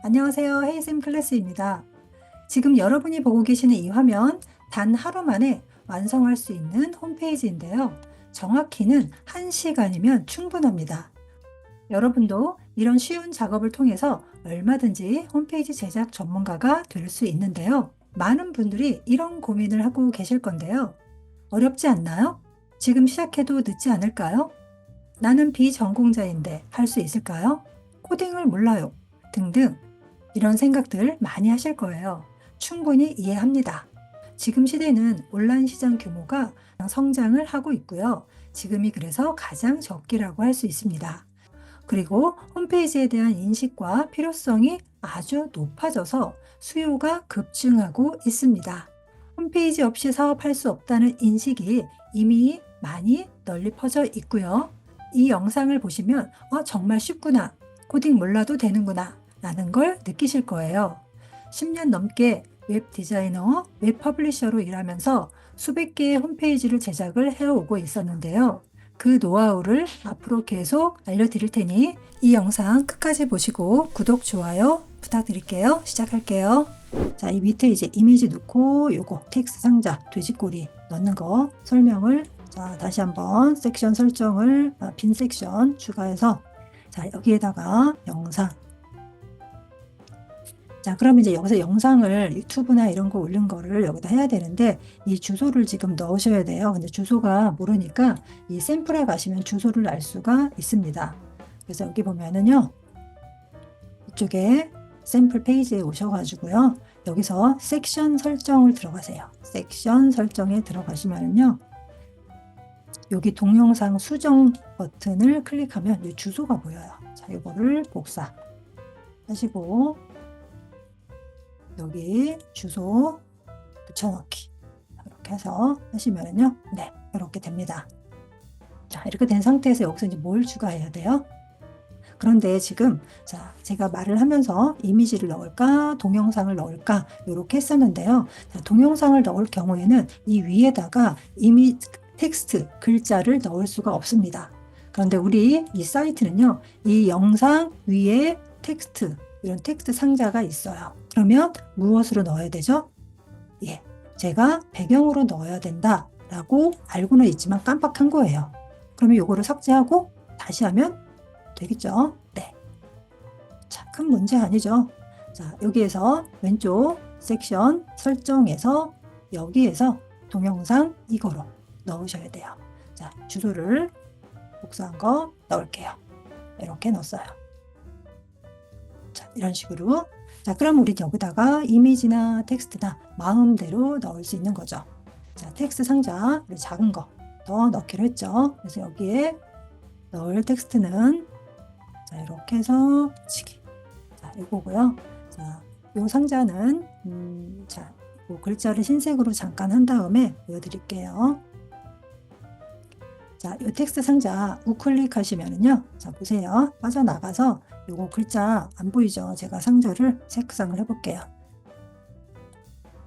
안녕하세요. 헤이즘 클래스입니다. 지금 여러분이 보고 계시는 이 화면 단 하루 만에 완성할 수 있는 홈페이지인데요. 정확히는 1시간이면 충분합니다. 여러분도 이런 쉬운 작업을 통해서 얼마든지 홈페이지 제작 전문가가 될 수 있는데요. 많은 분들이 이런 고민을 하고 계실 건데요. 어렵지 않나요? 지금 시작해도 늦지 않을까요? 나는 비전공자인데 할 수 있을까요? 코딩을 몰라요. 등등 이런 생각들 많이 하실 거예요. 충분히 이해합니다. 지금 시대는 온라인 시장 규모가 성장을 하고 있고요. 지금이 그래서 가장 적기라고 할 수 있습니다. 그리고 홈페이지에 대한 인식과 필요성이 아주 높아져서 수요가 급증하고 있습니다. 홈페이지 없이 사업할 수 없다는 인식이 이미 많이 널리 퍼져 있고요. 이 영상을 보시면 정말 쉽구나. 코딩 몰라도 되는구나. 라는 걸 느끼실 거예요. 10년 넘게 웹 디자이너, 웹 퍼블리셔로 일하면서 수백 개의 홈페이지를 제작을 해오고 있었는데요. 그 노하우를 앞으로 계속 알려드릴 테니 이 영상 끝까지 보시고 구독, 좋아요 부탁드릴게요. 시작할게요. 자, 이 밑에 이제 이미지 넣고 요거 텍스트 상자, 돼지꼬리 넣는 거 설명을 자, 다시 한번 섹션 설정을 빈 섹션 추가해서 자, 여기에다가 영상 자, 그럼 이제 여기서 영상을 유튜브나 이런 거 올린 거를 여기다 해야 되는데 이 주소를 지금 넣으셔야 돼요. 근데 주소가 모르니까 이 샘플에 가시면 주소를 알 수가 있습니다. 그래서 여기 보면은요. 이쪽에 샘플 페이지에 오셔가지고요. 여기서 섹션 설정을 들어가세요. 섹션 설정에 들어가시면은요. 여기 동영상 수정 버튼을 클릭하면 이 주소가 보여요. 자, 이거를 복사 하시고 여기 주소 붙여넣기 이렇게 해서 하시면은요. 네, 이렇게 됩니다. 자, 이렇게 된 상태에서 여기서 이제 뭘 추가해야 돼요? 그런데 지금 자, 제가 말을 하면서 이미지를 넣을까 동영상을 넣을까 이렇게 했었는데요. 자, 동영상을 넣을 경우에는 이 위에다가 이미 텍스트 글자를 넣을 수가 없습니다. 그런데 우리 이 사이트는요. 이 영상 위에 텍스트 이런 텍스트 상자가 있어요. 그러면 무엇으로 넣어야 되죠? 예, 제가 배경으로 넣어야 된다라고 알고는 있지만 깜빡한 거예요. 그러면 이거를 삭제하고 다시 하면 되겠죠? 네. 자, 큰 문제 아니죠? 자, 여기에서 왼쪽 섹션 설정에서 여기에서 동영상 이거로 넣으셔야 돼요. 자, 주소를 복사한 거 넣을게요. 이렇게 넣었어요. 자, 이런 식으로. 자, 그럼 우리 여기다가 이미지나 텍스트나 마음대로 넣을 수 있는 거죠. 자, 텍스트 상자, 우리 작은 거 더 넣기로 했죠. 그래서 여기에 넣을 텍스트는 자, 이렇게 해서 치기. 자, 이거고요. 자, 요 상자는 자, 요 글자를 흰색으로 잠깐 한 다음에 보여드릴게요. 자, 요 텍스트 상자 우클릭하시면은요. 자, 보세요. 빠져나가서 요거 글자 안 보이죠? 제가 상자를 색상을 해볼게요.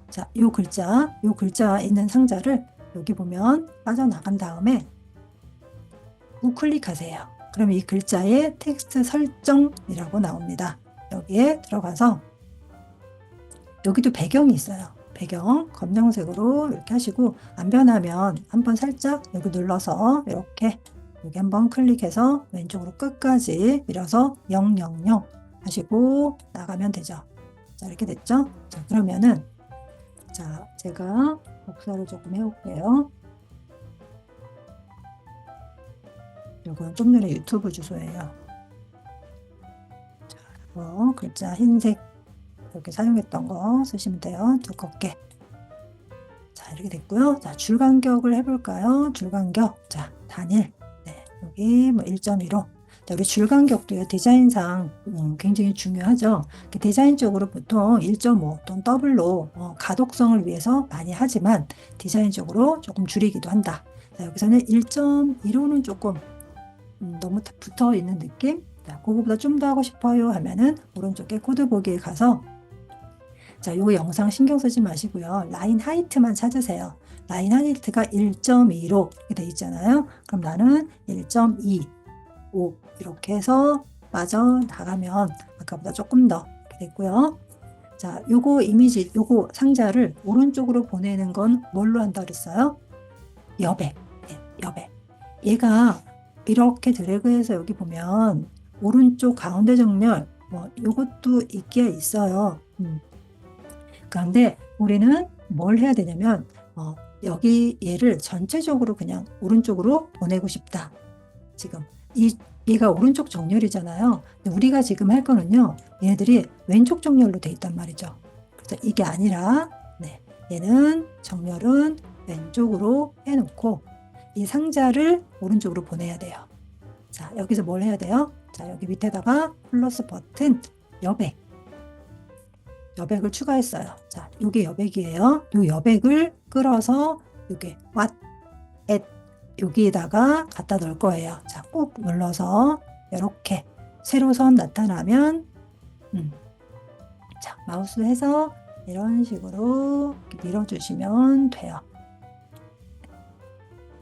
자, 요 글자 있는 상자를 여기 보면 빠져나간 다음에 우클릭하세요. 그럼 이 글자의 텍스트 설정이라고 나옵니다. 여기에 들어가서 여기도 배경이 있어요. 배경 검정색으로 이렇게 하시고 안 변하면 한번 살짝 여기 눌러서 이렇게 여기 한번 클릭해서 왼쪽으로 끝까지 밀어서 000 하시고 나가면 되죠. 자, 이렇게 됐죠? 자, 그러면은 자, 제가 복사를 조금 해볼게요. 이건 좀 전에 유튜브 주소예요. 자, 글자 흰색 이렇게 사용했던 거 쓰시면 돼요. 두껍게. 자, 이렇게 됐고요. 자, 줄 간격을 해볼까요? 줄 간격. 자, 단일. 네, 여기 뭐 1.15. 자, 우리 줄 간격도요. 디자인상 굉장히 중요하죠. 디자인적으로 보통 1.5 또는 더블로 가독성을 위해서 많이 하지만 디자인적으로 조금 줄이기도 한다. 자, 여기서는 1.15는 조금 너무 붙어 있는 느낌. 자, 그거보다 좀 더 하고 싶어요 하면은 오른쪽에 코드 보기에 가서 자, 요 영상 신경 쓰지 마시고요. 라인 하이트만 찾으세요. 라인 하이트가 1.2로 이렇게 돼 있잖아요. 그럼 나는 1.25 이렇게 해서 빠져나가면 아까보다 조금 더 됐고요. 자, 요거 이미지, 요거 상자를 오른쪽으로 보내는 건 뭘로 한다 그랬어요? 여백. 네, 여백. 얘가 이렇게 드래그해서 여기 보면 오른쪽 가운데 정렬, 뭐 요것도 있기야 있어요. 그런데 우리는 뭘 해야 되냐면 여기 얘를 전체적으로 그냥 오른쪽으로 보내고 싶다. 지금 얘가 오른쪽 정렬이잖아요. 근데 우리가 지금 할 거는요, 얘네들이 왼쪽 정렬로 돼 있단 말이죠. 그래서 이게 아니라 얘는 정렬은 왼쪽으로 해놓고 이 상자를 오른쪽으로 보내야 돼요. 자, 여기서 뭘 해야 돼요? 자, 여기 밑에다가 플러스 버튼 여백을 추가했어요. 자, 요게 여백이에요. 요 여백을 끌어서 요게 what at 여기에다가 갖다 넣을 거예요. 자, 꾹 눌러서 이렇게 세로선 나타나면 자, 마우스 해서 이런 식으로 이렇게 밀어주시면 돼요.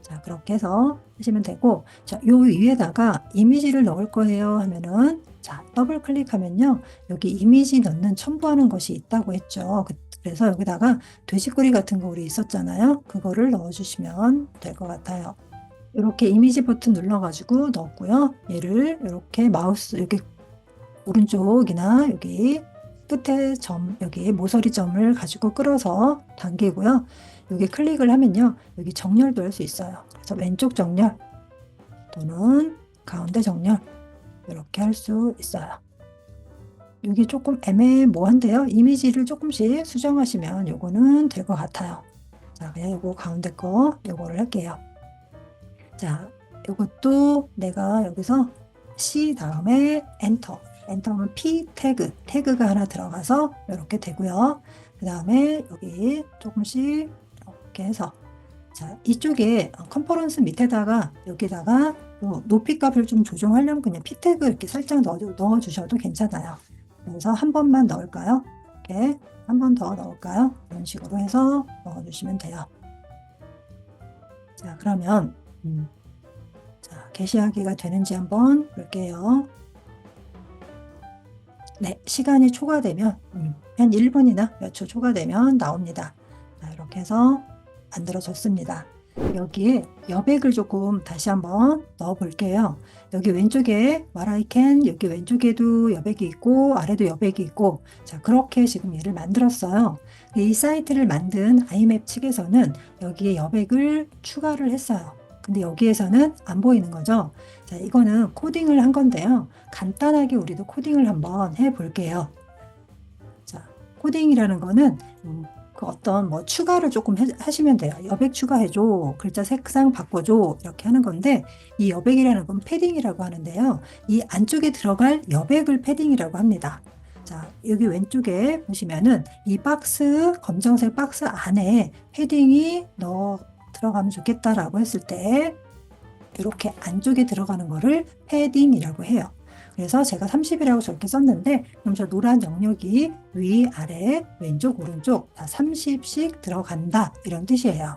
자, 그렇게 해서 하시면 되고, 자, 요 위에다가 이미지를 넣을 거예요 하면은, 자, 더블 클릭하면요, 여기 이미지 넣는 첨부하는 것이 있다고 했죠. 그래서 여기다가 돼지꼬리 같은 거 우리 있었잖아요. 그거를 넣어주시면 될 것 같아요. 이렇게 이미지 버튼 눌러가지고 넣었고요. 얘를 이렇게 마우스 여기 오른쪽이나 여기 끝에 점, 여기 모서리 점을 가지고 끌어서 당기고요. 여기 클릭을 하면요, 여기 정렬도 할 수 있어요. 그래서 왼쪽 정렬 또는 가운데 정렬 이렇게 할 수 있어요. 여기 조금 애매모호한데요. 이미지를 조금씩 수정하시면 요거는 될 것 같아요. 자, 그냥 요거 가운데 거 요거를 할게요. 자, 요것도 내가 여기서 C 다음에 엔터. 엔터하면 P 태그가 하나 들어가서 이렇게 되고요. 그 다음에 여기 조금씩 이렇게 해서 자, 이쪽에 컨퍼런스 밑에다가 여기다가 높이 값을 좀 조정하려면 그냥 P 태그 이렇게 살짝 넣어주셔도 괜찮아요. 그래서 한 번만 넣을까요? 이렇게 한 번 더 넣을까요? 이런 식으로 해서 넣어주시면 돼요. 자, 그러면 자, 게시하기가 되는지 한번 볼게요. 네, 시간이 초과되면 한 1분이나 몇 초 초과되면 나옵니다. 자, 이렇게 해서 만들어졌습니다. 여기에 여백을 조금 다시 한번 넣어 볼게요. 여기 왼쪽에 what I can, 여기 왼쪽에도 여백이 있고 아래도 여백이 있고, 자, 그렇게 지금 얘를 만들었어요. 이 사이트를 만든 아이맵 측에서는 여기에 여백을 추가를 했어요. 근데 여기에서는 안 보이는 거죠. 자, 이거는 코딩을 한 건데요. 간단하게 우리도 코딩을 한번 해 볼게요. 자, 코딩이라는 거는 그 어떤 뭐 추가를 조금 하시면 돼요. 여백 추가해줘, 글자 색상 바꿔줘, 이렇게 하는 건데, 이 여백이라는 건 패딩이라고 하는데요. 이 안쪽에 들어갈 여백을 패딩이라고 합니다. 자, 여기 왼쪽에 보시면은 이 박스, 검정색 박스 안에 패딩이 들어가면 좋겠다라고 했을 때 이렇게 안쪽에 들어가는 거를 패딩이라고 해요. 그래서 제가 30이라고 저렇게 썼는데, 그럼 저 노란 영역이 위, 아래, 왼쪽, 오른쪽 다 30씩 들어간다, 이런 뜻이에요.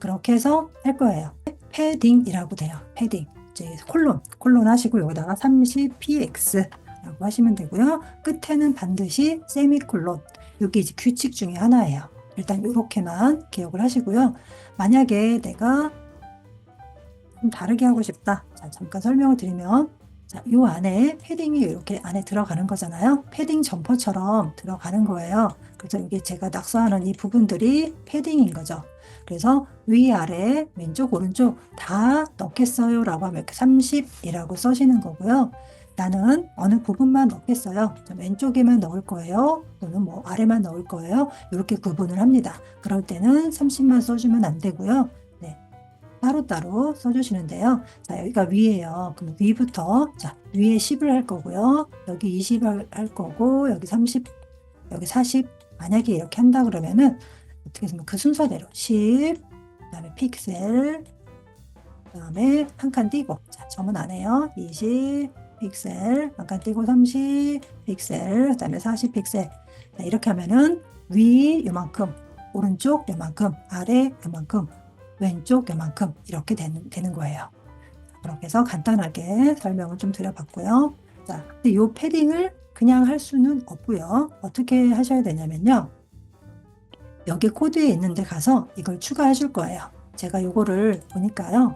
그렇게 해서 할 거예요. 패딩이라고 돼요. 패딩. 이제 콜론 하시고 여기다가 30px라고 하시면 되고요. 끝에는 반드시 세미콜론. 이게 이제 규칙 중에 하나예요. 일단 이렇게만 기억을 하시고요. 만약에 내가 좀 다르게 하고 싶다. 자, 잠깐 설명을 드리면, 자, 요 안에 패딩이 이렇게 안에 들어가는 거잖아요. 패딩 점퍼처럼 들어가는 거예요. 그래서 여기 제가 낙서하는 이 부분들이 패딩인 거죠. 그래서 위아래 왼쪽 오른쪽 다 넣겠어요 라고 하면 이렇게 30이라고 써시는 거고요. 나는 어느 부분만 넣겠어요. 왼쪽에만 넣을 거예요. 또는 뭐 아래만 넣을 거예요. 이렇게 구분을 합니다. 그럴 때는 30만 써주면 안 되고요. 네, 따로따로 써주시는데요. 자, 여기가 위에요. 그럼 위부터, 자, 위에 10을 할 거고요. 여기 20을 할 거고, 여기 30, 여기 40. 만약에 이렇게 한다 그러면은 어떻게 하면 그 순서대로 10, 그 다음에 픽셀, 그 다음에 한 칸 띄고, 자, 점은 안 해요. 20 픽셀, 한 칸 띄고 30 픽셀, 그 다음에 40 픽셀. 자, 이렇게 하면은 위 요만큼, 오른쪽 요만큼, 아래 요만큼, 왼쪽 요만큼 이렇게 되는 거예요. 그렇게 해서 간단하게 설명을 좀 드려봤고요. 자, 근데 이 패딩을 그냥 할 수는 없고요. 어떻게 하셔야 되냐면요. 여기 코드에 있는데 가서 이걸 추가해 줄 거예요. 제가 요거를 보니까요.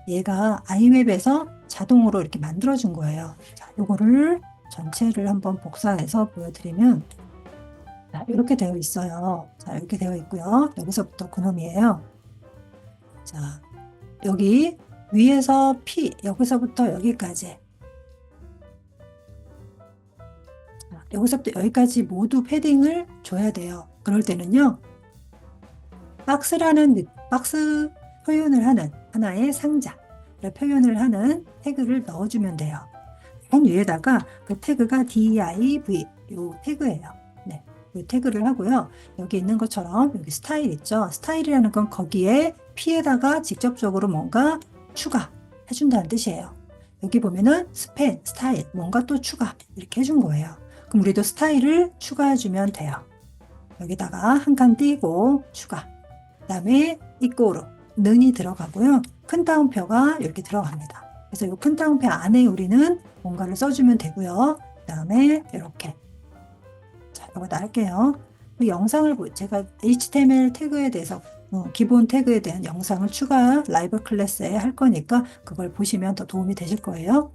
얘가 아이웹에서 자동으로 이렇게 만들어 준 거예요. 자, 요거를 전체를 한번 복사해서 보여드리면 자, 이렇게 되어 있어요. 자, 이렇게 되어 있고요. 여기서부터 그놈이에요. 자, 여기 위에서 P, 여기서부터 여기까지. 자, 여기서부터 여기까지 모두 패딩을 줘야 돼요. 그럴 때는요. 박스 표현을 하는 하나의 상자를 표현을 하는 태그를 넣어주면 돼요. 맨 위에다가 그 태그가 div 요 태그예요. 네, 요 태그를 하고요. 여기 있는 것처럼 여기 스타일 있죠. 스타일이라는 건 거기에 P에다가 직접적으로 뭔가 추가해준다는 뜻이에요. 여기 보면은 스펜, 스타일, 뭔가 또 추가 이렇게 해준 거예요. 그럼 우리도 스타일을 추가해주면 돼요. 여기다가 한 칸 띄고 추가. 그 다음에 이꼬로 는이 들어가고요. 큰 따옴표가 이렇게 들어갑니다. 그래서 이 큰 따옴표 안에 우리는 뭔가를 써주면 되고요. 그 다음에 이렇게 자, 이거다 할게요. 영상을 제가 HTML 태그에 대해서 기본 태그에 대한 영상을 추가 라이브 클래스에 할 거니까 그걸 보시면 더 도움이 되실 거예요.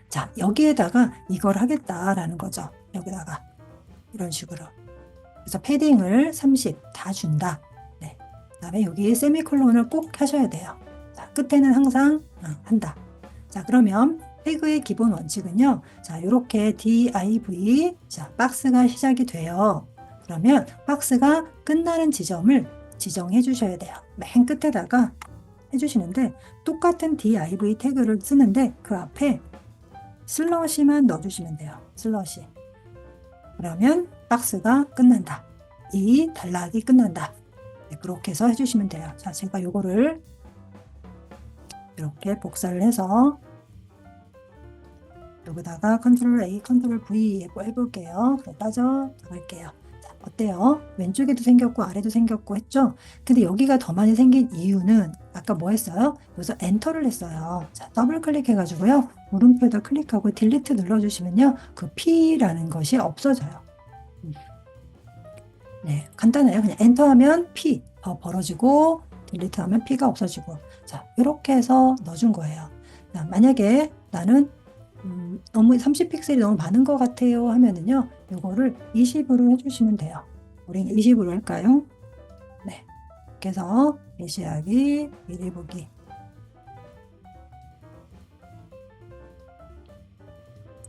자, 여기에다가 이걸 하겠다라는 거죠. 여기다가 이런 식으로. 그래서 패딩을 30 다 준다. 네. 그다음에 여기 세미콜론을 꼭 하셔야 돼요. 자, 끝에는 항상 한다. 자, 그러면 태그의 기본 원칙은요. 자, 이렇게 div 자, 박스가 시작이 돼요. 그러면 박스가 끝나는 지점을 지정해 주셔야 돼요. 맨 끝에다가 해주시는데 똑같은 div 태그를 쓰는데 그 앞에 슬러시만 넣어주시면 돼요. 슬러시. 그러면 박스가 끝난다. 이 단락이 끝난다. 네, 그렇게 해서 해주시면 돼요. 자, 제가 요거를 이렇게 복사를 해서 여기다가 컨트롤 A, 컨트롤 V 해볼게요. 빠져 나갈게요. 자, 어때요? 왼쪽에도 생겼고 아래도 생겼고 했죠? 근데 여기가 더 많이 생긴 이유는 아까 뭐 했어요? 여기서 엔터를 했어요. 자, 더블 클릭해가지고요. 물음표에다 클릭하고 딜리트 눌러주시면요. 그 P라는 것이 없어져요. 네, 간단해요. 그냥 엔터하면 P 더 벌어지고 딜리트하면 P가 없어지고 자, 이렇게 해서 넣어준 거예요. 자, 만약에 나는 너무 30픽셀이 너무 많은 것 같아요 하면은요 요거를 20으로 해주시면 돼요. 우리는 20으로 할까요? 네, 이렇게 해서 메시하기 미리 보기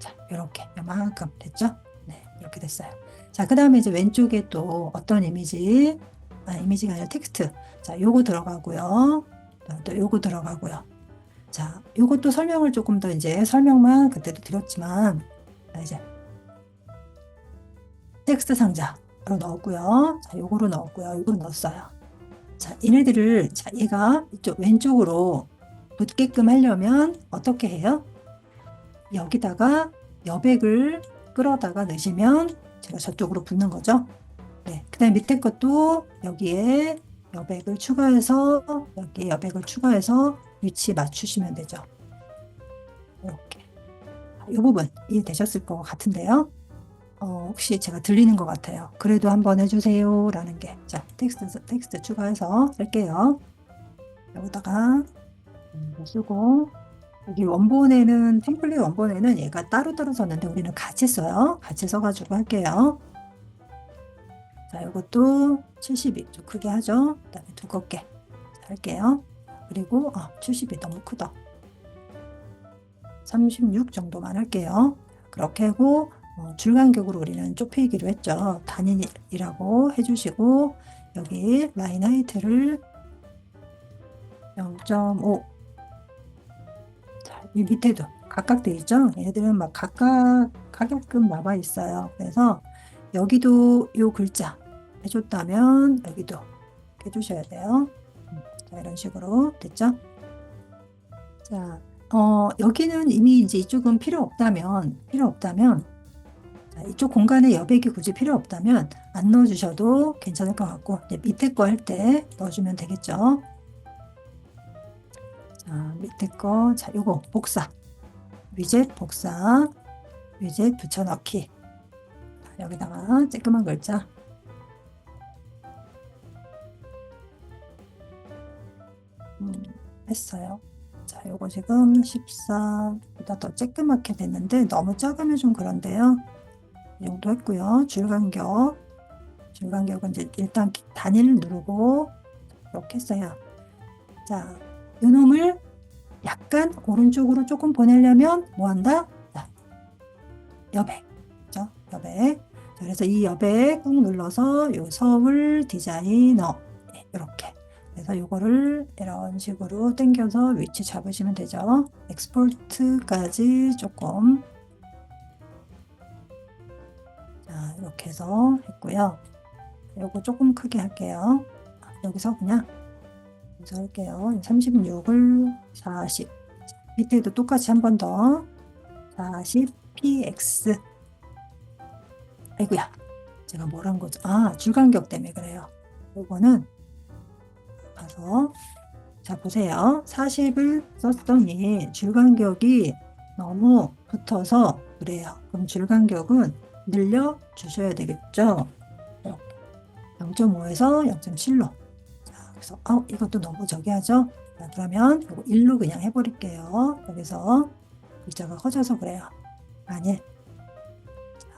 자, 이렇게 요만큼 됐죠? 네, 이렇게 됐어요. 자, 그 다음에 이제 왼쪽에 또 어떤 이미지가 아니라 텍스트 자, 요거 들어가고요. 또 요거 들어가고요. 자, 요것도 설명을 조금 더 이제 설명만 그때도 드렸지만 자, 이제 텍스트 상자로 넣었고요. 자, 요거로 넣었고요. 요거로 넣었어요. 자, 얘네들을 자, 얘가 이쪽 왼쪽으로 붙게끔 하려면 어떻게 해요? 여기다가 여백을 끌어다가 넣으시면 제가 저쪽으로 붙는 거죠. 네, 그 다음에 밑에 것도 여기에 여백을 추가해서 여기에 여백을 추가해서 위치 맞추시면 되죠. 이렇게 이 부분 이해되셨을 것 같은데요. 혹시 제가 들리는 것 같아요. 그래도 한번 해주세요 라는 게 자, 텍스트 추가해서 쓸게요. 여기다가 쓰고 여기 원본에는 템플릿 원본에는 얘가 따로따로 썼는데 우리는 같이 써요. 같이 써가지고 할게요. 자, 이것도 72 좀 크게 하죠. 그 다음에 두껍게 할게요. 그리고 70이 너무 크다. 36 정도만 할게요. 그렇게 하고 줄간격으로 우리는 좁히기로 했죠. 단위라고 해주시고 여기 라인 하이트를 0.5 자, 이 밑에도 각각 돼 있죠. 얘들은 막 각각 가게끔 나와 있어요. 그래서 여기도 요 글자 해줬다면 여기도 해주셔야 돼요. 자, 이런 식으로 됐죠? 자, 여기는 이미 이제 이쪽은 필요 없다면 자, 이쪽 공간에 여백이 굳이 필요 없다면 안 넣어주셔도 괜찮을 것 같고 밑에 거 할 때 넣어주면 되겠죠. 자, 밑에 거, 자, 요거 복사, 위젯 복사. 위젯 붙여넣기. 여기다가 쬐끄만 글자. 했어요. 자, 요거 지금 14보다 더 쬐끄맣게 됐는데 너무 작으면 좀 그런데요. 이 정도 했고요. 줄간격은 이제 일단 단위를 누르고 이렇게 했어요. 자, 요놈을 약간 오른쪽으로 조금 보내려면 뭐 한다? 자, 여백. 그죠? 여백. 자, 그래서 이 여백 꾹 눌러서 요 서울 디자이너. 네, 이렇게. 그래서 요거를 이런 식으로 당겨서 위치 잡으시면 되죠. 엑스포트까지 조금. 자, 이렇게 해서 했고요. 요거 조금 크게 할게요. 여기서 그냥 여기서 할게요. 36을 40. 밑에도 똑같이 한 번 더. 40px. 아이고야. 제가 뭘 한 거죠? 아, 줄간격 때문에 그래요. 요거는 가서 자, 보세요. 40을 썼더니 줄간격이 너무 붙어서 그래요. 그럼 줄간격은 늘려 주셔야 되겠죠? 0.5에서 0.7로. 자, 그래서 이것도 너무 저기 하죠? 자, 그러면 이거 1로 그냥 해버릴게요. 여기서 글자가 커져서 그래요. 만일. 자,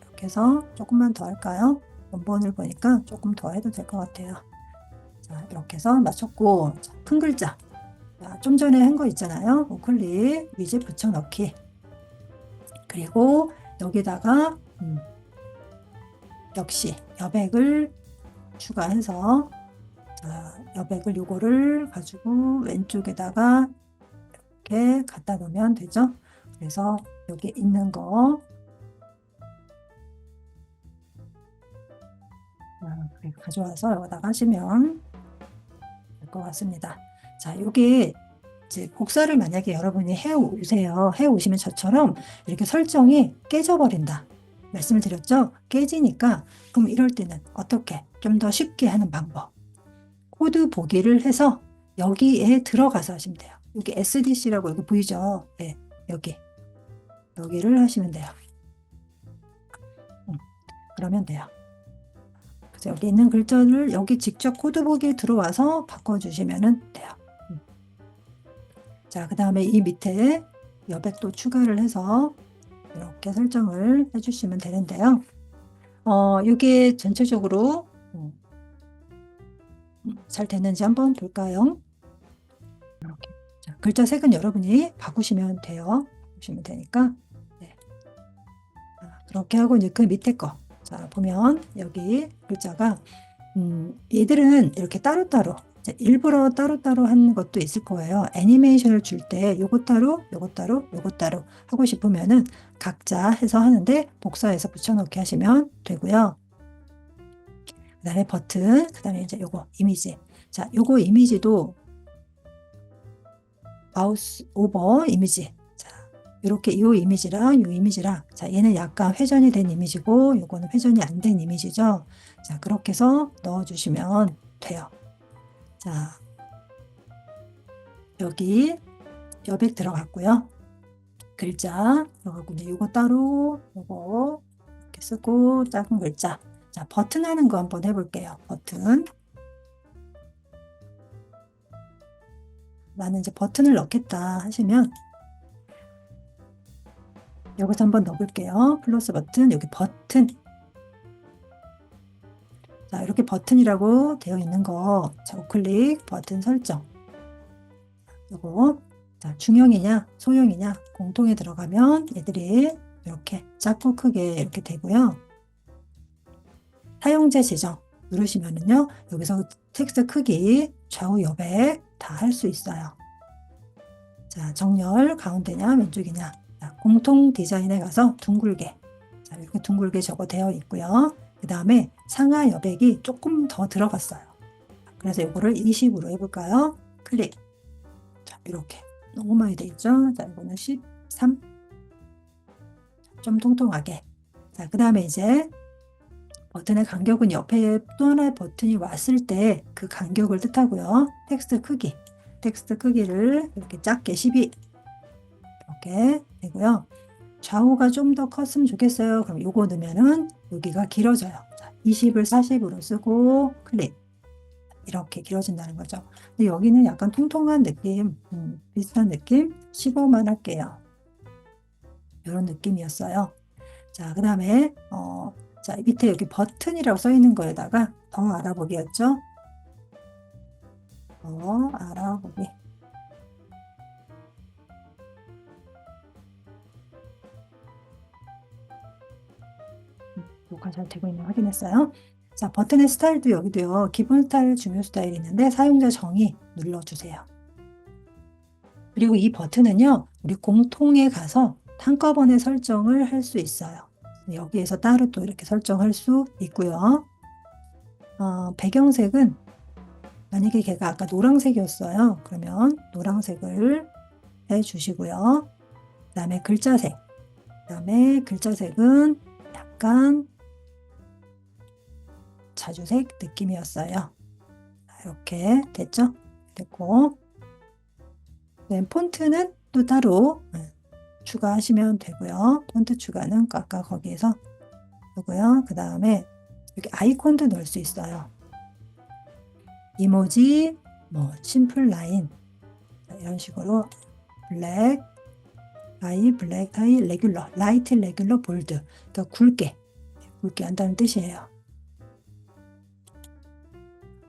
이렇게 해서 조금만 더 할까요? 원본을 보니까 조금 더 해도 될 것 같아요. 자, 이렇게 해서 맞췄고, 자, 큰 글자. 자, 좀 전에 한 거 있잖아요. 우클릭, 위젯 붙여넣기. 그리고 여기다가 역시 여백을 추가해서 자, 여백을 요거를 가지고 왼쪽에다가 이렇게 갖다 놓으면 되죠. 그래서 여기 있는 거 가져와서 여기다가 하시면 될 것 같습니다. 자, 요게 이제 복사를 만약에 여러분이 해 오시면 저처럼 이렇게 설정이 깨져버린다. 말씀을 드렸죠? 깨지니까 그럼 이럴 때는 어떻게 좀 더 쉽게 하는 방법. 코드 보기를 해서 여기에 들어가서 하시면 돼요. 여기 SDC라고 여기 보이죠? 네, 여기를 하시면 돼요. 그러면 돼요. 그래서 여기 있는 글자를 여기 직접 코드 보기에 들어와서 바꿔주시면 돼요. 자, 그 다음에 이 밑에 여백도 추가를 해서 이렇게 설정을 해주시면 되는데요. 이게 전체적으로 잘 됐는지 한번 볼까요? 이렇게. 자, 글자 색은 여러분이 바꾸시면 돼요. 바꾸시면 되니까. 네. 자, 그렇게 하고 이제 그 밑에 거. 자, 보면 여기 글자가 얘들은 이렇게 따로따로 일부러 따로따로 하는 것도 있을 거예요. 애니메이션을 줄 때 요거 따로, 요거 따로, 요거 따로 하고 싶으면은 각자 해서 하는데 복사해서 붙여넣기 하시면 되고요. 그 다음에 버튼, 그 다음에 이제 요거 이미지. 자, 요거 이미지도 마우스 오버 이미지. 자, 이렇게 요 이미지랑 요 이미지랑 자, 얘는 약간 회전이 된 이미지고 요거는 회전이 안 된 이미지죠. 자, 그렇게 해서 넣어주시면 돼요. 자, 여기 여백 들어갔고요. 글자 들어가고 이제 요거 따로 요거 이렇게 쓰고 작은 글자. 자, 버튼 하는 거 한번 해볼게요. 버튼. 나는 이제 버튼을 넣겠다 하시면 여기서 한번 넣어볼게요. 플러스 버튼, 여기 버튼. 자, 이렇게 버튼이라고 되어 있는 거. 자, 우클릭 버튼 설정. 요거. 자, 중형이냐, 소형이냐, 공통에 들어가면 얘들이 이렇게 작고 크게 이렇게 되고요. 사용자 지정 누르시면은요, 여기서 텍스트 크기, 좌우 여백 다 할 수 있어요. 자, 정렬 가운데냐, 왼쪽이냐. 자, 공통 디자인에 가서 둥글게. 자, 이렇게 둥글게 적어 되어 있고요. 그 다음에 상하 여백이 조금 더 들어갔어요. 그래서 이거를 20으로 해볼까요? 클릭. 자, 이렇게. 너무 많이 돼 있죠? 자, 이거는 13. 좀 통통하게. 자, 그 다음에 이제 버튼의 간격은 옆에 또 하나의 버튼이 왔을 때 그 간격을 뜻하고요. 텍스트 크기. 텍스트 크기를 이렇게 작게 12. 이렇게 되고요. 좌우가 좀 더 컸으면 좋겠어요. 그럼 요거 넣으면은 여기가 길어져요. 자, 20을 40으로 쓰고 클릭. 이렇게 길어진다는 거죠. 근데 여기는 약간 통통한 느낌, 비슷한 느낌 15만 할게요. 이런 느낌이었어요. 자, 그 다음에 자, 밑에 여기 버튼이라고 써 있는 거에다가 더 알아보기였죠. 더 알아보기. 녹화 잘 되고 있는 거 확인했어요. 자, 버튼의 스타일도 여기도요. 기본 스타일, 중요 스타일이 있는데 사용자 정의 눌러주세요. 그리고 이 버튼은요. 우리 공통에 가서 한꺼번에 설정을 할 수 있어요. 여기에서 따로 또 이렇게 설정할 수 있고요. 배경색은 만약에 걔가 아까 노란색이었어요. 그러면 노란색을 해주시고요. 그 다음에 글자색. 그 다음에 글자색은 약간 자주색 느낌이었어요. 이렇게 됐죠? 됐고. 네, 폰트는 또 따로 추가하시면 되고요. 폰트 추가는 아까 거기에서 하고요. 그 다음에 여기 아이콘도 넣을 수 있어요. 이모지, 뭐 심플 라인 이런 식으로 블랙, 타이, 블랙, 타이, 레귤러, 라이트, 레귤러, 볼드. 그러니까 굵게 한다는 뜻이에요.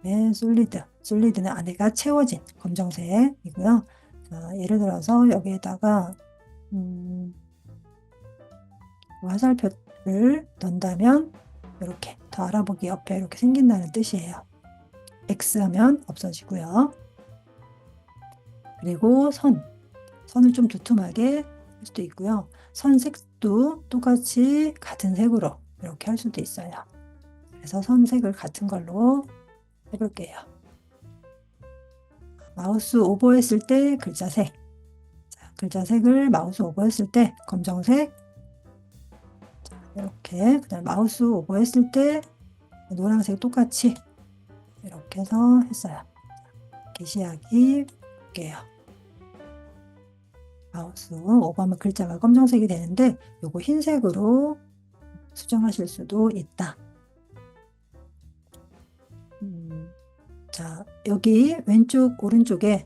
네, 솔리드는 안에가 채워진 검정색이고요. 자, 예를 들어서 여기에다가 화살표를 넣는다면 이렇게 더 알아보기 옆에 이렇게 생긴다는 뜻이에요. X 하면 없어지고요. 그리고 선을 좀 두툼하게 할 수도 있고요. 선 색도 똑같이 같은 색으로 이렇게 할 수도 있어요. 그래서 선색을 같은 걸로 해볼게요. 마우스 오버했을 때 글자색. 자, 글자색을 마우스 오버했을 때 검정색. 자, 이렇게 그다음 마우스 오버했을 때 노란색 똑같이 이렇게 해서 했어요. 게시하기 볼게요. 마우스 오버하면 글자가 검정색이 되는데 요거 흰색으로 수정하실 수도 있다. 자, 여기 왼쪽 오른쪽에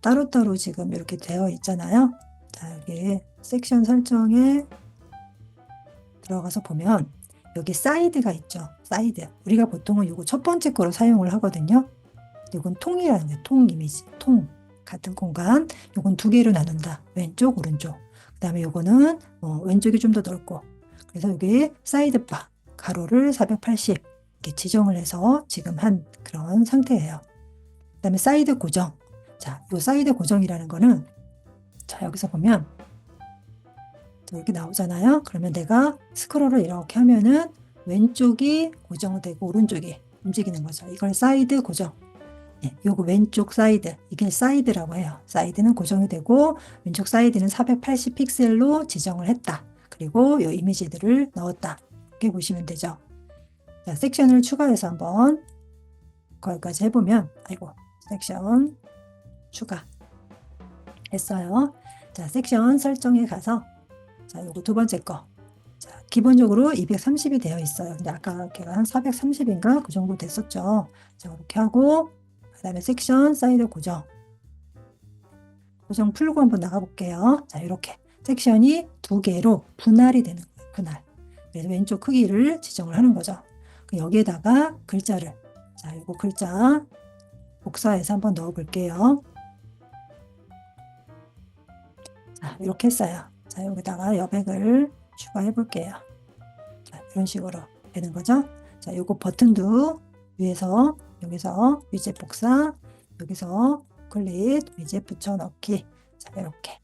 따로따로 지금 이렇게 되어 있잖아요. 자, 여기 섹션 설정에 들어가서 보면 여기 사이드가 있죠. 사이드. 우리가 보통은 이거 첫 번째 거로 사용을 하거든요. 이건 통이라는 거예요. 통 이미지. 통. 같은 공간. 이건 두 개로 나눈다. 왼쪽, 오른쪽. 그 다음에 이거는 왼쪽이 좀 더 넓고. 그래서 여기 사이드바 가로를 480 이렇게 지정을 해서 지금 한 그런 상태예요. 그 다음에 사이드 고정. 자, 이 사이드 고정이라는 거는 자, 여기서 보면 이렇게 나오잖아요. 그러면 내가 스크롤을 이렇게 하면은 왼쪽이 고정되고 오른쪽이 움직이는 거죠. 이걸 사이드 고정. 네, 요거 왼쪽 사이드. 이게 사이드라고 해요. 사이드는 고정이 되고 왼쪽 사이드는 480 픽셀로 지정을 했다. 그리고 요 이미지들을 넣었다. 이렇게 보시면 되죠. 자, 섹션을 추가해서 한번 거기까지 해보면 아이고 섹션 추가 했어요. 자, sek션 설정에 가서 자, 요거 두 번째 거. 자, 기본적으로 230이 되어 있어요. 근데 아까 걔가 한 430인가 그 정도 됐었죠. 자, 이렇게 하고 그다음에 섹션 사이드 고정. 고정 풀고 한번 나가 볼게요. 자, 이렇게 섹션이 두 개로 분할이 되는 거예요. 분할. 그래서 왼쪽 크기를 지정을 하는 거죠. 여기에다가 글자를 자, 이거 글자 복사해서 한번 넣어 볼게요. 자, 이렇게 했어요. 자, 여기다가 여백을 추가해 볼게요. 자, 이런 식으로 되는 거죠. 자, 요거 버튼도 위에서 여기서 위젯 복사, 여기서 클릭, 위젯 붙여넣기. 자, 이렇게.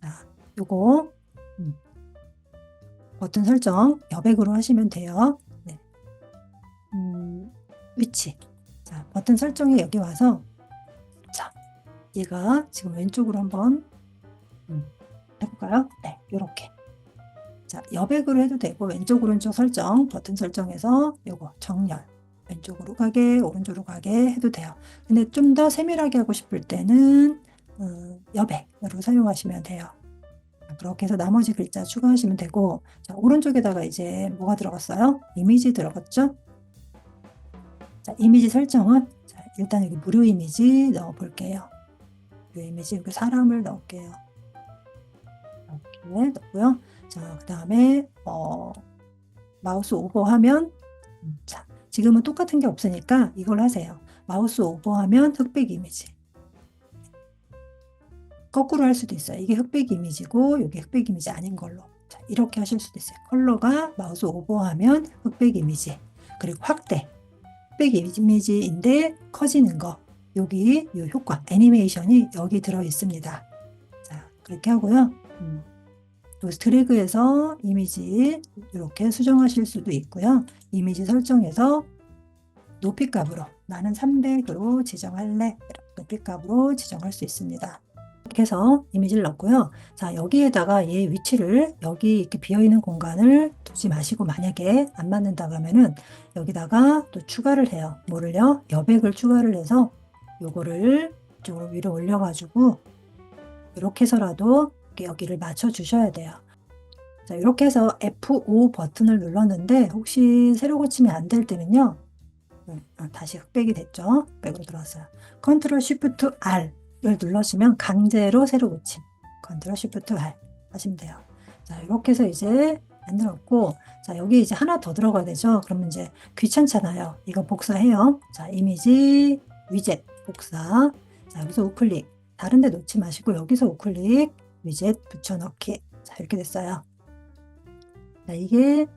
자, 요거 버튼 설정 여백으로 하시면 돼요. 네. 위치. 자, 버튼 설정이 여기 와서 자, 얘가 지금 왼쪽으로 한번 해볼까요? 네, 요렇게. 자, 여백으로 해도 되고 왼쪽 오른쪽 설정 버튼 설정해서 요거 정렬 왼쪽으로 가게 오른쪽으로 가게 해도 돼요. 근데 좀 더 세밀하게 하고 싶을 때는 여백으로 사용하시면 돼요. 그렇게 해서 나머지 글자 추가하시면 되고, 자, 오른쪽에다가 이제 뭐가 들어갔어요? 이미지 들어갔죠? 자, 이미지 설정은, 자, 일단 여기 무료 이미지 넣어 볼게요. 무료 이미지, 여기 사람을 넣을게요. 이렇게 넣고요. 자, 그 다음에, 마우스 오버하면, 자, 지금은 똑같은 게 없으니까 이걸 하세요. 마우스 오버하면 흑백 이미지. 거꾸로 할 수도 있어요. 이게 흑백 이미지고 이게 흑백 이미지 아닌 걸로. 자, 이렇게 하실 수도 있어요. 컬러가 마우스 오버하면 흑백 이미지. 그리고 확대. 흑백 이미지인데 커지는 거. 여기 이 효과, 애니메이션이 여기 들어 있습니다. 자, 그렇게 하고요. 여기서 드래그해서 이미지 이렇게 수정하실 수도 있고요. 이미지 설정에서 높이 값으로 나는 300으로 지정할래. 높이 값으로 지정할 수 있습니다. 이렇게 해서 이미지를 넣고요. 자, 여기에다가 얘 위치를 여기 이렇게 비어있는 공간을 두지 마시고 만약에 안 맞는다고 하면은 여기다가 또 추가를 해요. 뭐를요? 여백을 추가를 해서 요거를 이쪽으로 위로 올려가지고 이렇게 해서라도 여기를 맞춰 주셔야 돼요. 자, 이렇게 해서 F5 버튼을 눌렀는데 혹시 새로 고치면 안 될 때는요. 다시 흑백이 됐죠. 흑백으로 들어왔어요. 컨트롤 쉬프트 R을 눌러주면 강제로 새로 고침. 컨트롤 쉬프트 R 하시면 돼요. 자, 이렇게 해서 이제 만들었고, 자, 여기 이제 하나 더 들어가야 되죠. 그러면 이제 귀찮잖아요. 이거 복사해요. 자, 이미지 위젯 복사. 자, 여기서 우클릭. 다른 데 놓지 마시고 여기서 우클릭 위젯 붙여넣기. 자, 이렇게 됐어요. 자, 이게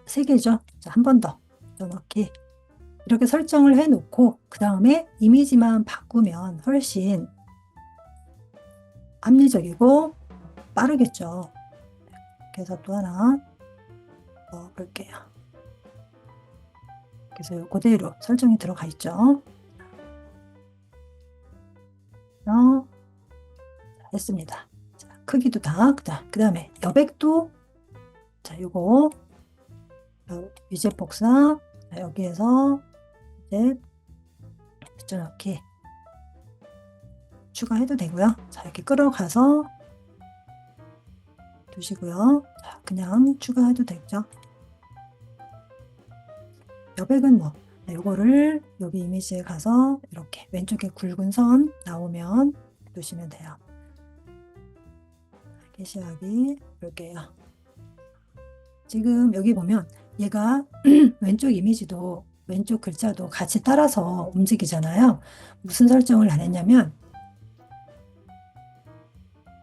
세 개죠. 자, 한 번 더 붙여넣기. 이렇게 설정을 해놓고 그 다음에 이미지만 바꾸면 훨씬 합리적이고 빠르겠죠. 그래서 또 하나 볼게요. 그래서 그대로 설정이 들어가 있죠. 했습니다. 자, 크기도 다, 그 다음에 여백도, 자, 요거 위젯 복사, 자, 여기에서 이제 붙여넣기 추가해도 되고요. 자, 이렇게 끌어가서 두시고요. 자, 그냥 추가해도 되죠. 여백은 뭐, 요거를 여기 이미지에 가서 이렇게 왼쪽에 굵은 선 나오면 두시면 돼요. 게시하기 볼게요. 지금 여기 보면 얘가 왼쪽 이미지도 왼쪽 글자도 같이 따라서 움직이잖아요. 무슨 설정을 안 했냐면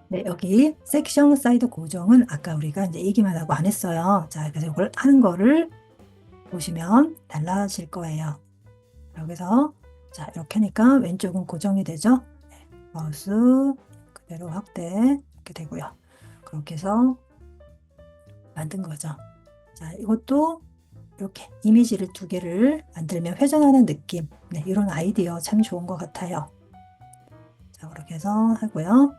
네, 여기 섹션 사이드 고정은 아까 우리가 이제 얘기만 하고 안 했어요. 자, 그래서 이걸 하는 거를 보시면 달라질 거예요. 여기서 자, 이렇게 하니까 왼쪽은 고정이 되죠. 네, 마우스 그대로 확대 이렇게 되고요. 그렇게 해서 만든 거죠. 자, 이것도 이렇게 이미지를 두 개를 만들면 회전하는 느낌. 네, 이런 아이디어 참 좋은 것 같아요. 자, 그렇게 해서 하고요.